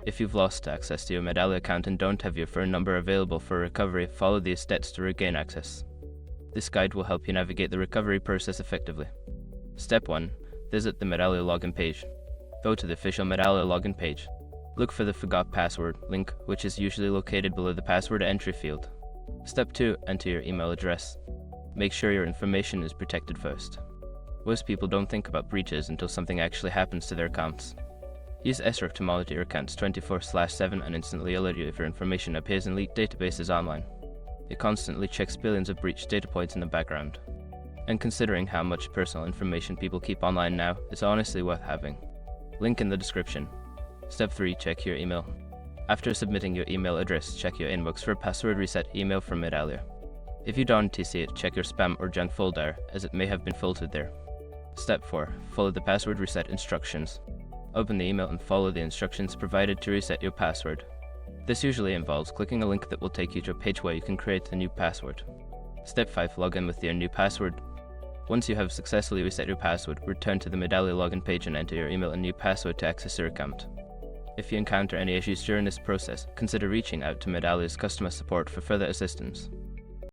If you've lost access to your Medallia account and don't have your phone number available for recovery, follow these steps to regain access. This guide will help you navigate the recovery process effectively. Step 1. Visit the Medallia login page. Go to the official Medallia login page. Look for the Forgot Password link, which is usually located below the password entry field. Step 2. Enter your email address. Make sure your information is protected first. Most people don't think about breaches until something actually happens to their accounts. Use SRF to monitor your accounts 24/7 and instantly alert you if your information appears in leaked databases online. It constantly checks billions of breached data points in the background. And considering how much personal information people keep online now, it's honestly worth having. Link in the description. Step 3. Check your email. After submitting your email address, check your inbox for a password reset email from Medallia. If you don't see it, check your spam or junk folder, as it may have been filtered there. Step 4. Follow the password reset instructions. Open the email and follow the instructions provided to reset your password. This usually involves clicking a link that will take you to a page where you can create a new password. Step 5. Log in with your new password. Once you have successfully reset your password, return to the Medallia login page and enter your email and new password to access your account. If you encounter any issues during this process, consider reaching out to Medallia's customer support for further assistance.